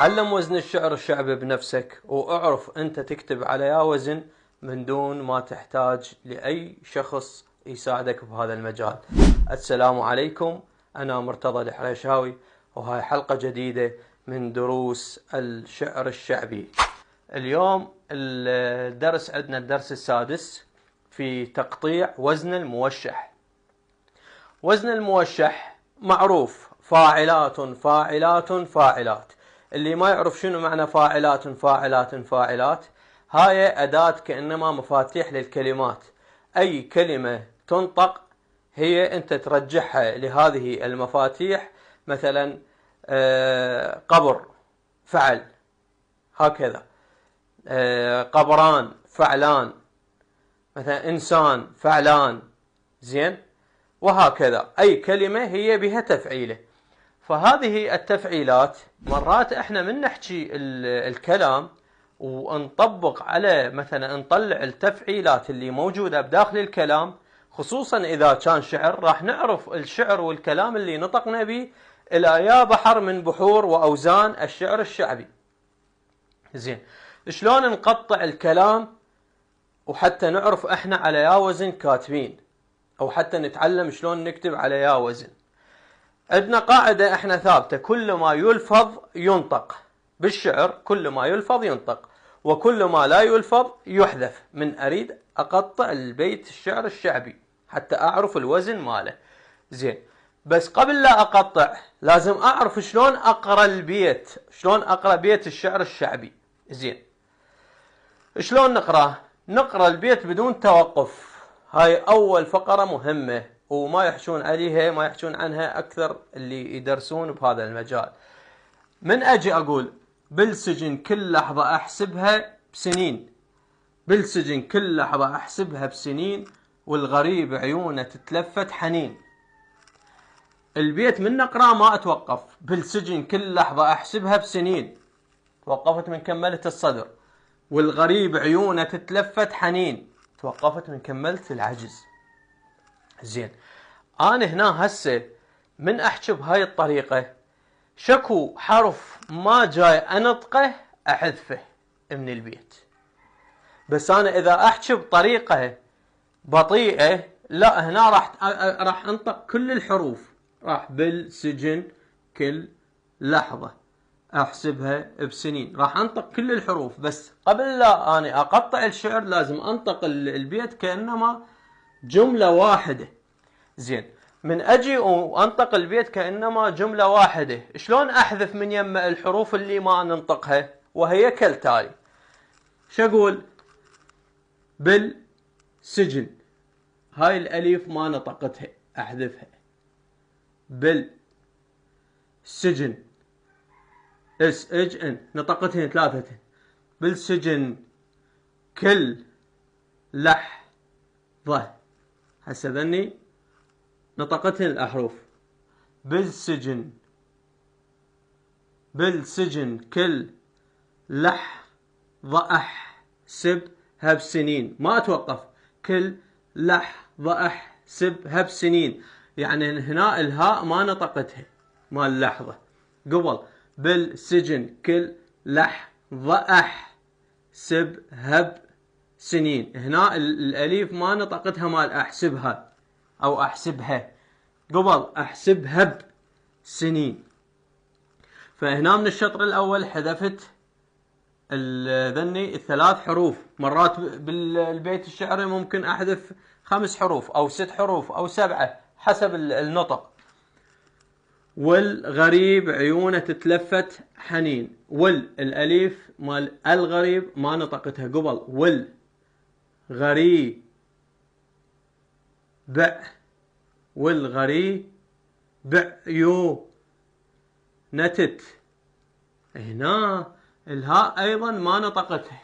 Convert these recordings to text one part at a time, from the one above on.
تعلم وزن الشعر الشعبي بنفسك، واعرف انت تكتب على يا وزن من دون ما تحتاج لأي شخص يساعدك بهذا المجال. السلام عليكم، أنا مرتضى الحريشاوي، وهاي حلقة جديدة من دروس الشعر الشعبي. اليوم الدرس عندنا الدرس السادس في تقطيع وزن الموشح. وزن الموشح معروف، فاعلات فاعلات فاعلات. اللي ما يعرف شنو معنى فاعلات فاعلات فاعلات، هاي أداة كأنما مفاتيح للكلمات. أي كلمة تنطق هي أنت ترجعها لهذه المفاتيح. مثلا قبر، فعل، هكذا. قبران، فعلان. مثلا إنسان، فعلان. زين، وهكذا. أي كلمة هي بها تفعيله. فهذه التفعيلات مرات احنا من نحكي الكلام ونطبق على، مثلا نطلع التفعيلات اللي موجودة بداخل الكلام، خصوصا إذا كان شعر، راح نعرف الشعر والكلام اللي نطقنا به إلى يا بحر من بحور وأوزان الشعر الشعبي. زين، شلون نقطع الكلام وحتى نعرف احنا على يا وزن كاتبين، أو حتى نتعلم شلون نكتب على يا وزن. عندنا قاعدة احنا ثابتة: كل ما يلفظ ينطق. بالشعر كل ما يلفظ ينطق، وكل ما لا يلفظ يحذف. من أريد أقطع البيت الشعر الشعبي حتى أعرف الوزن ماله. زين، بس قبل لا أقطع لازم أعرف شلون أقرأ البيت، شلون أقرأ بيت الشعر الشعبي. زين، شلون نقرأ؟ نقرأ البيت بدون توقف. هاي أول فقرة مهمة، وما يحشون عليها، ما يحشون عنها أكثر اللي يدرسون بهذا المجال. من أجي أقول بالسجن كل لحظة أحسبها بسنين، بالسجن كل لحظة أحسبها بسنين، والغريب عيونه تتلفت حنين. البيت من نقرأ ما أتوقف. بالسجن كل لحظة أحسبها بسنين، توقفت من كملت الصدر. والغريب عيونه تتلفت حنين، توقفت من كملت العجز. زين، أنا هنا هسه من أحكي بهاي الطريقة، شكو حرف ما جاي أنطقه أحذفه من البيت. بس أنا إذا أحكي بطريقة بطيئة، لا، هنا راح أنطق كل الحروف. راح بالسجن كل لحظة أحسبها بسنين، راح أنطق كل الحروف. بس قبل لا أنا أقطع الشعر لازم أنطق البيت كأنما جملة واحدة. زين، من أجي وأنطق البيت كأنما جملة واحدة، شلون أحذف من يمة الحروف اللي ما ننطقها؟ وهي كالتالي. شقول؟ بالسجن، هاي الأليف ما نطقتها، أحذفها. بالسجن، اس اج ان، نطقتهن ثلاثة. بالسجن كل لحظة، هسه ذني نطقتهن الأحرف. بالسجن كل لحظة أحسبها بسنين، ما أتوقف. كل لحظة أحسبها بسنين، يعني هنا الهاء ما نطقتها مال اللحظة قبل. بالسجن كل لحظة أحسبها بسنين، هنا الأليف ما نطقتها مال أحسبها أو أحسبها، قبل أحسبها بسنين. فهنا من الشطر الأول حذفت ذني الثلاث حروف. مرات بالبيت الشعري ممكن أحذف 5 حروف أو 6 حروف أو 7 حسب النطق. والغريب عيونه تتلفت حنين، والأليف مال الغريب ما نطقتها قبل. والغريب عيو نتت، هنا الهاء أيضا ما نطقتها.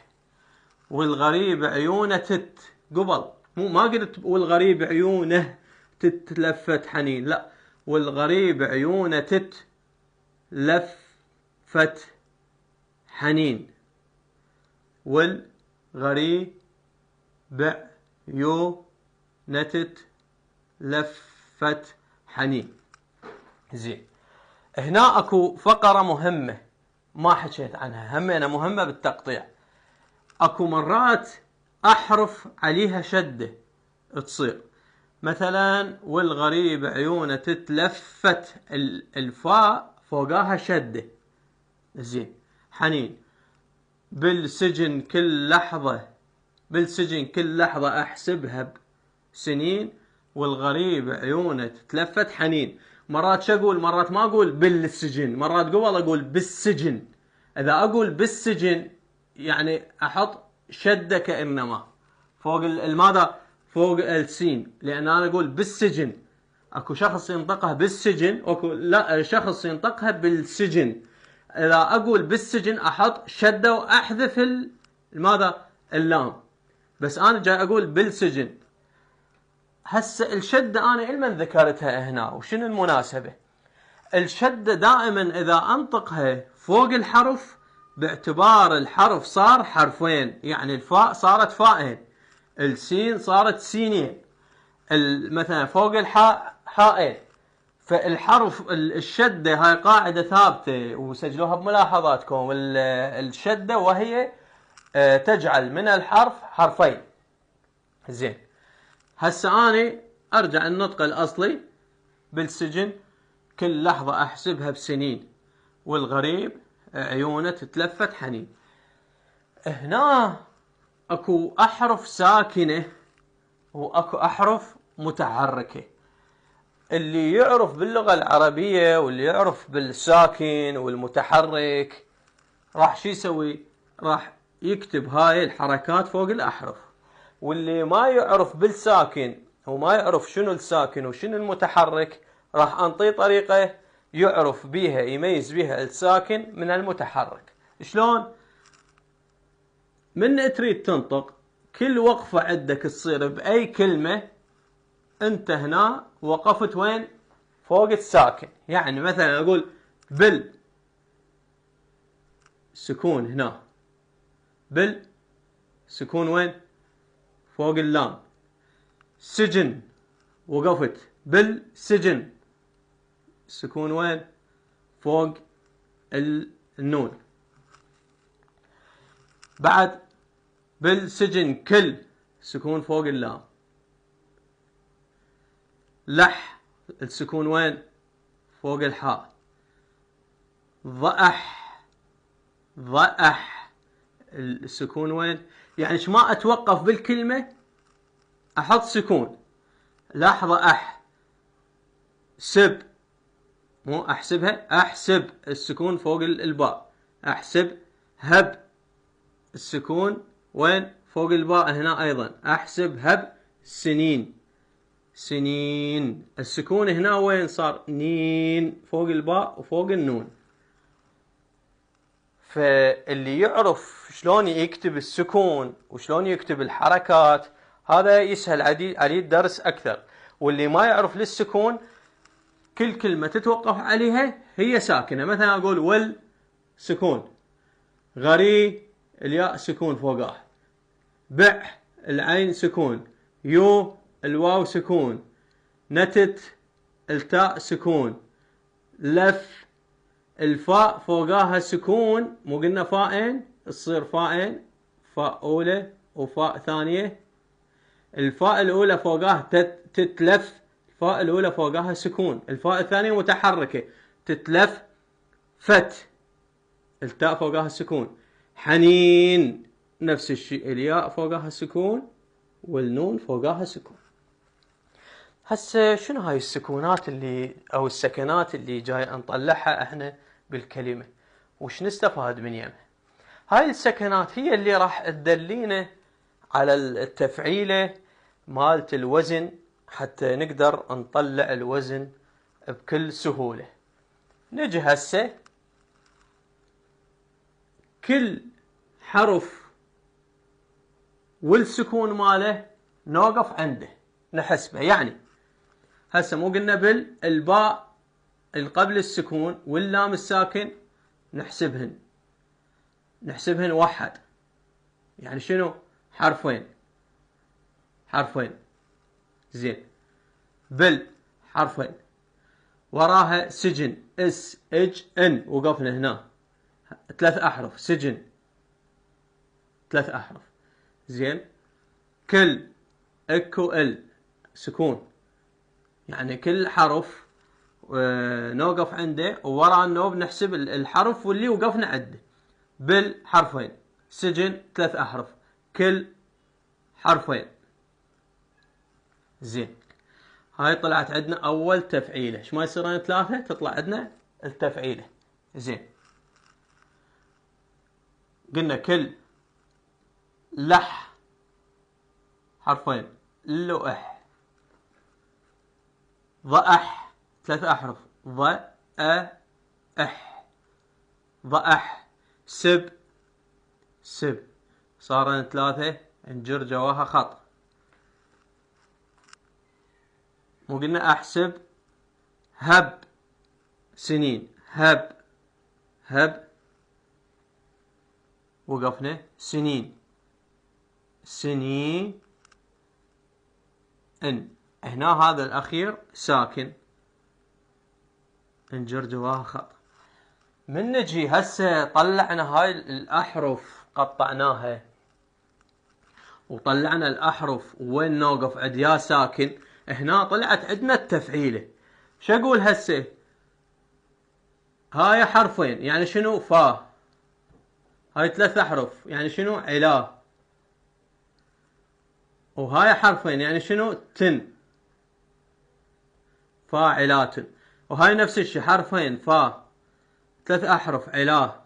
والغريب عيونه تت قبل، ما قلت والغريب عيونه تتلفت حنين، لا، والغريب عيونه تتلفت حنين. والغريب عيونه تتلفت حنين. زين، هنا اكو فقرة مهمة ما حكيت عنها، همينة مهمة بالتقطيع. اكو مرات احرف عليها شدة تصير، مثلا والغريب عيونه تتلفت، الفاء فوقاها شدة. زين. حنين. بالسجن كل لحظة، بالسجن كل لحظة احسبها بسنين، والغريب عيونه تتلفت. حنين. مرات شو اقول؟ مرات ما اقول بالسجن، مرات قبل اقول بالسجن. اذا اقول بالسجن يعني احط شدة كأنما فوق الماذا؟ فوق السين، لان انا اقول بالسجن. اكو شخص ينطقها بالسجن، واكو لا شخص ينطقها بالسجن. اذا اقول بالسجن احط شدة واحذف ماذا؟ اللام. بس انا جاي اقول بالسجن. هسه الشدة انا لمن ذكرتها هنا وشنو المناسبة؟ الشدة دائما اذا انطقها فوق الحرف باعتبار الحرف صار حرفين، يعني الفاء صارت فائين، السين صارت سينين، مثلا فوق الحاء حائين. فالحرف الشدة هاي قاعدة ثابتة وسجلوها بملاحظاتكم، الشدة وهي تجعل من الحرف حرفين. زين. هسه اني ارجع النطق الاصلي. بالسجن كل لحظة احسبها بسنين، والغريب عيونه تتلفت. حنين. هنا اكو احرف ساكنة واكو احرف متحركة. اللي يعرف باللغة العربية واللي يعرف بالساكن والمتحرك راح شو يسوي؟ راح يكتب هاي الحركات فوق الاحرف. واللي ما يعرف بالساكن وما يعرف شنو الساكن وشنو المتحرك راح انطيه طريقة يعرف بيها، يميز بيها الساكن من المتحرك. شلون؟ من تريد تنطق كل وقفة عندك تصير بأي كلمة انت هنا وقفت وين؟ فوق الساكن. يعني مثلا اقول بال سكون هنا، بال سكون وين؟ فوق اللام. سجن وقفت بالسجن، سكون وين؟ فوق النون. بعد بالسجن كل سكون فوق اللام. لح السكون وين؟ فوق الحاء. ضأح، ضأح السكون وين؟ يعني ما اتوقف بالكلمة احط سكون. لاحظة اح سب، مو احسبها، احسب السكون فوق الباء. احسب. هب السكون وين؟ فوق الباء هنا ايضا. احسب هب سنين، سنين السكون هنا وين صار؟ نين فوق الباء وفوق النون. فاللي يعرف شلون يكتب السكون وشلون يكتب الحركات هذا يسهل عليه الدرس اكثر. واللي ما يعرف للسكون كل كلمة تتوقف عليها هي ساكنة. مثلا اقول ول سكون، غري الياء سكون فوقاه، بع العين سكون، يو الواو سكون، نتت التاء سكون، لف الفاء فوقاها سكون. مو قلنا فائين؟ تصير فائين، فاء اولى وفاء ثانية. الفاء الاولى فوقاها تتلف، الفاء الاولى فوقاها سكون. الفاء الثانية متحركة تتلف فت، التاء فوقاها سكون. حنين نفس الشيء، الياء فوقاها سكون والنون فوقاها سكون. هسه شنو هاي السكونات اللي او السكنات اللي جاي نطلعها احنا بالكلمة وش نستفاد من يمها؟ هاي السكنات هي اللي راح تدلينا على التفعيلة مالت الوزن حتى نقدر نطلع الوزن بكل سهولة. نجي هسه كل حرف والسكون ماله نوقف عنده نحسبه. يعني هسه مو قلنا بالباء القبل السكون واللام الساكن نحسبهن واحد، يعني شنو؟ حرفين، حرفين. زين. بل حرفين، وراها سجن اس اج ان وقفنا هنا، 3 أحرف، سجن 3 أحرف. زين. كل اكو ال سكون، يعني كل حرف نوقف عنده وورا النوب نحسب الحرف واللي وقفنا عنده بالحرفين. سجن 3 أحرف، كل حرفين. زين. هاي طلعت عندنا أول تفعيلة. ايش ما يصيرون 3 تطلع عندنا التفعيلة. زين. قلنا كل لح حرفين، لؤح. ضأح 3 أحرف، ضأح ضأح. سب سب، صارن 3 نجر جواها خط. مو قلنا أحسب. هب سنين، هب هب وقفنا. سنين سنين ان. هنا هذا الأخير ساكن نجر جواها خط. من نجي هسه طلعنا هاي الأحرف قطعناها وطلعنا الأحرف وين نوقف عند يا ساكن، هنا طلعت عندنا التفعيلة. شو أقول هسه؟ هاي حرفين يعني شنو؟ فا. هاي 3 أحرف يعني شنو؟ علا. وهاي حرفين يعني شنو؟ تن، فاعلات. وهاي نفس الشي حرفين، فا 3 أحرف، علا.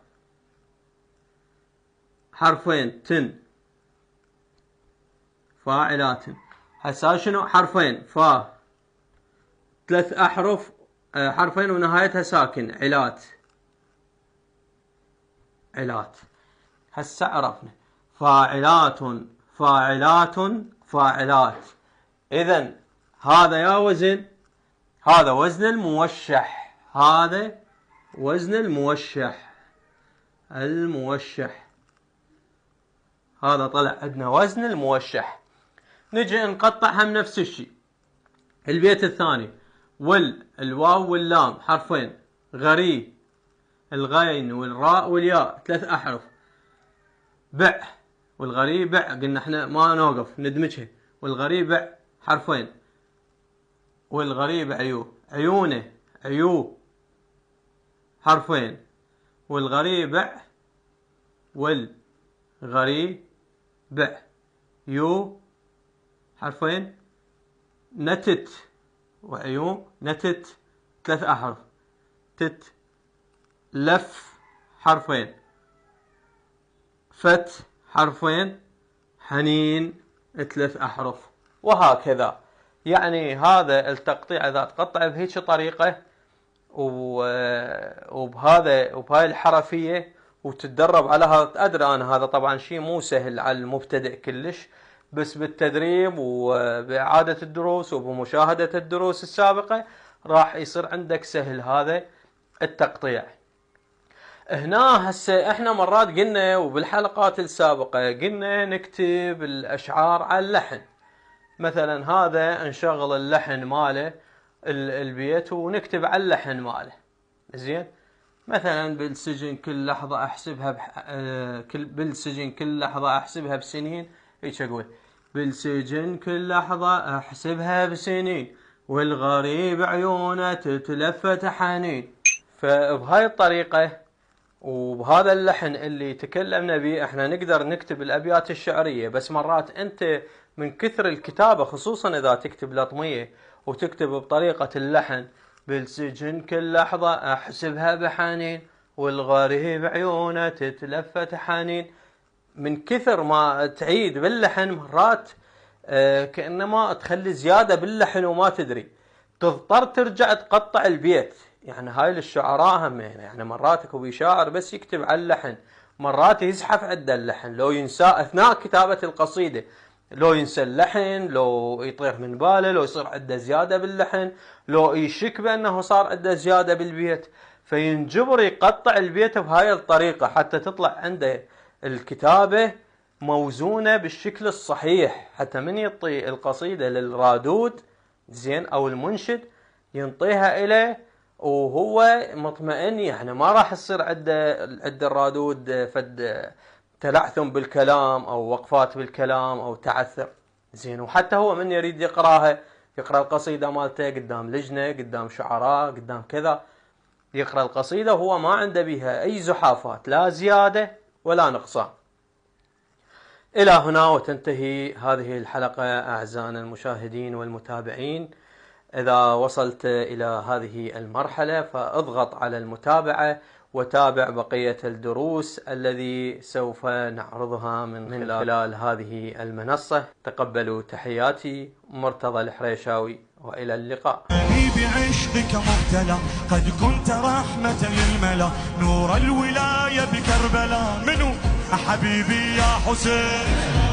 حرفين تن، فاعلات. هسه شنو؟ حرفين، فا 3 أحرف، حرفين ونهايتها ساكن، علات علات. هسه عرفنا فاعلات فاعلات فاعلات. إذن هذا يا وزن، هذا وزن الموشح، هذا وزن الموشح. الموشح هذا طلع عندنا وزن الموشح. نجي نقطع هم نفس الشيء. البيت الثاني الواو واللام حرفين، غري الغين والراء والياء 3 أحرف. بع والغري بع، قلنا احنا ما نوقف ندمجها. والغري بع حرفين، والغريب عيو. عيونه عيو حرفين، والغريب والغريب يو حرفين. نتت وعيو نتت 3 أحرف. تت لف حرفين، فت حرفين، حنين 3 أحرف. وهكذا. يعني هذا التقطيع إذا تقطع بهيك طريقة وبهاي الحرفية وتتدرب على هذا. أدري أنا هذا طبعا شيء مو سهل على المبتدئ كلش، بس بالتدريب وبإعادة الدروس وبمشاهدة الدروس السابقة راح يصير عندك سهل هذا التقطيع. هنا هسه احنا مرات قلنا وبالحلقات السابقة قلنا نكتب الأشعار على اللحن. مثلا هذا نشغل اللحن ماله البيت ونكتب على اللحن ماله. زين. مثلا بالسجن كل لحظة احسبها بالسجن كل لحظة احسبها بسنين. هيك اقول بالسجن كل لحظة احسبها بسنين، والغريب عيونه تتلفت حنين. فبهاي الطريقة وبهذا اللحن اللي تكلمنا به احنا نقدر نكتب الابيات الشعرية. بس مرات انت من كثر الكتابة، خصوصا اذا تكتب لطمية وتكتب بطريقة اللحن، بالسجن كل لحظة احسبها بحنين، والغريب عيونه تتلفت حنين. من كثر ما تعيد باللحن مرات كأنما تخلي زيادة باللحن وما تدري، تضطر ترجع تقطع البيت. يعني هاي للشعراء هم يعني مرات اكو شاعر بس يكتب على اللحن، مرات يزحف عده اللحن، لو ينسى اثناء كتابة القصيدة، لو ينسى اللحن، لو يطير من باله، لو يصير عنده زيادة باللحن، لو يشك بأنه صار عنده زيادة بالبيت، فينجبر يقطع البيت بهاي الطريقة حتى تطلع عنده الكتابة موزونة بالشكل الصحيح، حتى من يعطي القصيدة للرادود زين او المنشد ينطيها إليه وهو مطمئن، يعني ما راح يصير عنده الرادود فد تلعثم بالكلام او وقفات بالكلام او تعثر. زين، وحتى هو من يريد يقراها، يقرا القصيده مالته قدام لجنه، قدام شعراء، قدام كذا، يقرا القصيده وهو ما عنده بها اي زحافات، لا زياده ولا نقصان. الى هنا وتنتهي هذه الحلقه اعزائنا المشاهدين والمتابعين. إذا وصلت إلى هذه المرحلة فاضغط على المتابعة وتابع بقية الدروس الذي سوف نعرضها من خلال هذه المنصة. تقبلوا تحياتي، مرتضى الحريشاوي، وإلى اللقاء. بعشقك مبتلى قد كنت رحمة للملا، نور الولاية بكربلاء منو حبيبي يا حسين.